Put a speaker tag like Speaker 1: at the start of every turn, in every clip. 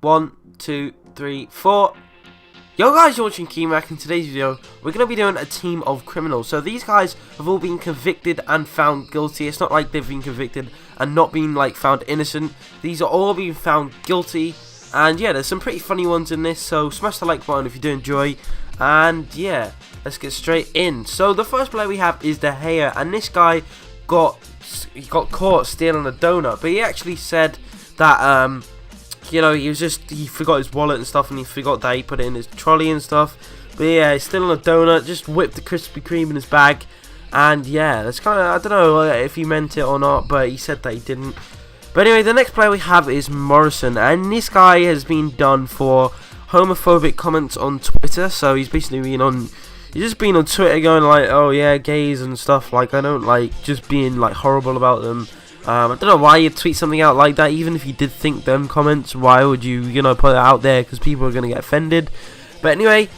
Speaker 1: 1, 2, 3, 4. Yo guys, you're watching Kiemac. In today's video, we're going to be doing a team of criminals. So these guys have all been convicted and found guilty. It's not like they've been convicted and not been like found innocent. These are all being found guilty. And yeah, there's some pretty funny ones in this. So smash the like button if you do enjoy. And yeah, let's get straight in. So the first player we have is De Gea, and this guy got caught stealing a donut. But he actually said that you know, he forgot his wallet and stuff, and he forgot that he put it in his trolley and stuff. But yeah, he's still on a donut, just whipped the Krispy Kreme in his bag. And yeah, that's kind of, I don't know if he meant it or not, but he said that he didn't. But anyway, the next player we have is Morrison, and this guy has been done for homophobic comments on Twitter. So he's basically just been on Twitter going like, oh yeah, gays and stuff. Like, I don't like just being like horrible about them. I don't know why you'd tweet something out like that. Even if you did think them comments, why would you, put it out there? Because people are going to get offended. But anyway,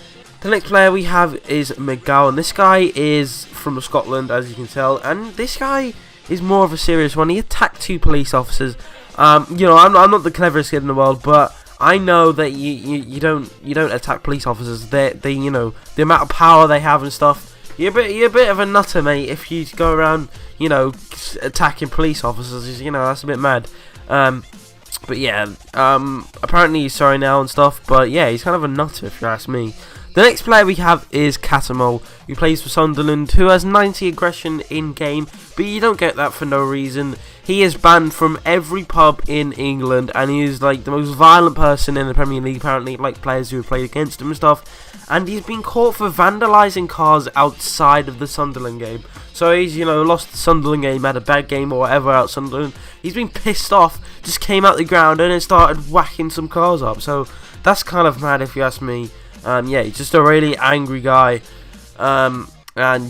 Speaker 1: the next player we have is McGowan. This guy is from Scotland, as you can tell, and this guy is more of a serious one. He attacked 2 police officers. I'm not the cleverest kid in the world, but I know that you don't attack police officers. They the amount of power they have and stuff. You're a bit of a nutter, mate, if you go around, attacking police officers. That's a bit mad. But yeah, apparently he's sorry now and stuff. But yeah, he's kind of a nutter, if you ask me. The next player we have is Catamol, who plays for Sunderland, who has 90 aggression in game, but you don't get that for no reason. He is banned from every pub in England, and he is like the most violent person in the Premier League, apparently, like players who have played against him and stuff. And he's been caught for vandalising cars outside of the Sunderland game. So he's, lost the Sunderland game, had a bad game or whatever out Sunderland. He's been pissed off, just came out the ground and then started whacking some cars up. So that's kind of mad if you ask me. Yeah, he's just a really angry guy. And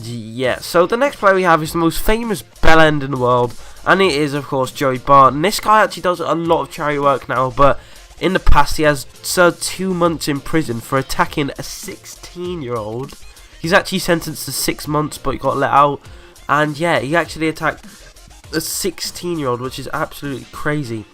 Speaker 1: yeah, so the next player we have is the most famous bellend in the world, and it is of course Joey Barton. This guy actually does a lot of charity work now, but in the past he has served 2 months in prison for attacking a 16-year-old. He's actually sentenced to 6 months, but he got let out. And yeah, he actually attacked a 16-year-old, which is absolutely crazy,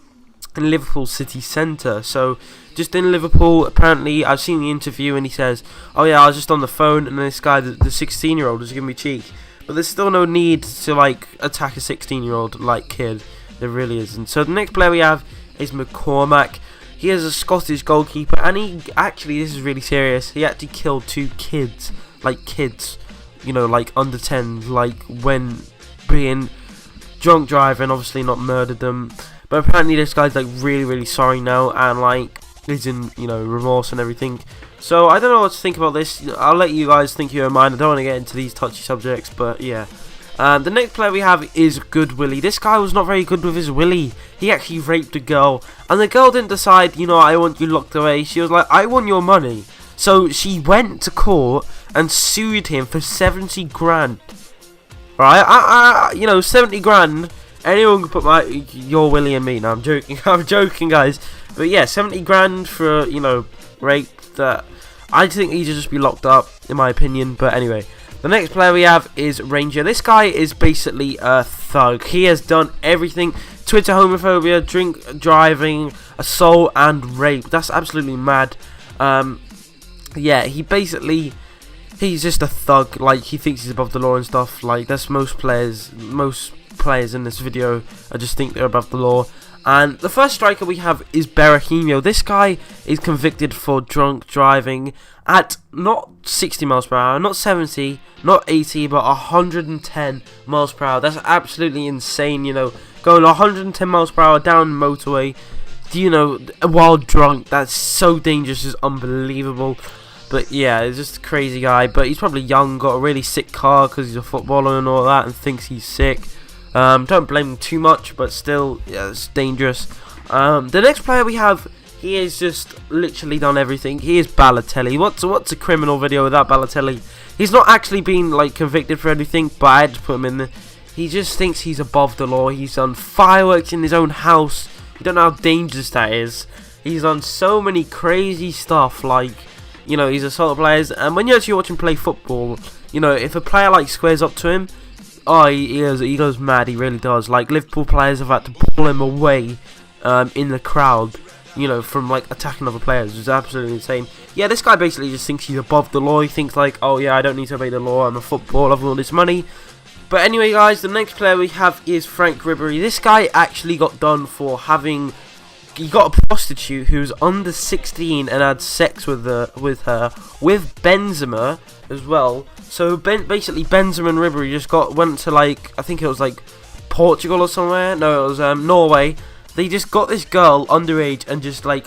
Speaker 1: in Liverpool city centre. So just in Liverpool, apparently I've seen the interview and he says, oh yeah, I was just on the phone and this guy, the 16-year-old, was giving me cheek. But there's still no need to like attack a 16-year-old like kid. There really isn't. So the next player we have is McCormack. He is a Scottish goalkeeper, and he actually, this is really serious, he actually killed 2 kids, like under 10, like when being drunk driving, obviously not murdered them. But apparently this guy's like really, really sorry now, and like is in, remorse and everything. So I don't know what to think about this. I'll let you guys think your own mind. I don't want to get into these touchy subjects, but yeah. The next player we have is Good Willie. This guy was not very good with his willy. He actually raped a girl, and the girl didn't decide, I want you locked away. She was like, I want your money. So she went to court and sued him for 70 grand. Right? 70 grand. Anyone can put your willy in me. No, I'm joking. I'm joking, guys. But yeah, 70 grand for, rape. That I think he should just be locked up, in my opinion. But anyway, the next player we have is Ranger. This guy is basically a thug. He has done everything: Twitter homophobia, drink driving, assault, and rape. That's absolutely mad. Yeah, he's just a thug. Like, he thinks he's above the law and stuff. Like, that's most players in this video. I just think they're above the law. And the first striker we have is Berahino. This guy is convicted for drunk driving at not 60 miles per hour, not 70, not 80, but 110 miles per hour. That's absolutely insane, going 110 miles per hour down the motorway, while drunk. That's so dangerous, it's unbelievable. But yeah, it's just a crazy guy. But he's probably young, got a really sick car because he's a footballer and all that, and thinks he's sick. Don't blame him too much, but still, yeah, it's dangerous. The next player we have, he has just literally done everything. He is Balotelli. What's a criminal video without Balotelli? He's not actually been like convicted for anything, but I had to put him in there. He just thinks he's above the law. He's done fireworks in his own house. You don't know how dangerous that is. He's done so many crazy stuff, like, he's assaulted players. And when you actually watch him play football, if a player like squares up to him, oh, he goes mad. He really does. Like, Liverpool players have had to pull him away in the crowd you know, from like attacking other players. It was absolutely insane. Yeah, this guy basically just thinks he's above the law. He thinks like, oh yeah, I don't need to obey the law. I'm a footballer. I've all this money. But anyway, guys, the next player we have is Frank Ribery. This guy actually got done for having... He got a prostitute who was under 16 and had sex with her with Benzema as well. So basically Benzema and Ribery just went to like, I think it was like Portugal or somewhere. No, it was Norway. They just got this girl underage and just like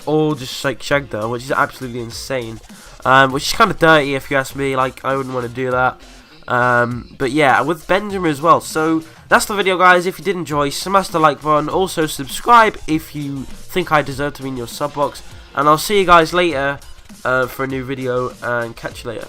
Speaker 1: shagged her, which is absolutely insane. Which is kind of dirty if you ask me. Like, I wouldn't want to do that. But yeah, with Benzema as well. So that's the video, guys. If you did enjoy, smash the like button. Also subscribe if you think I deserve to be in your sub box. And I'll see you guys later for a new video, and catch you later.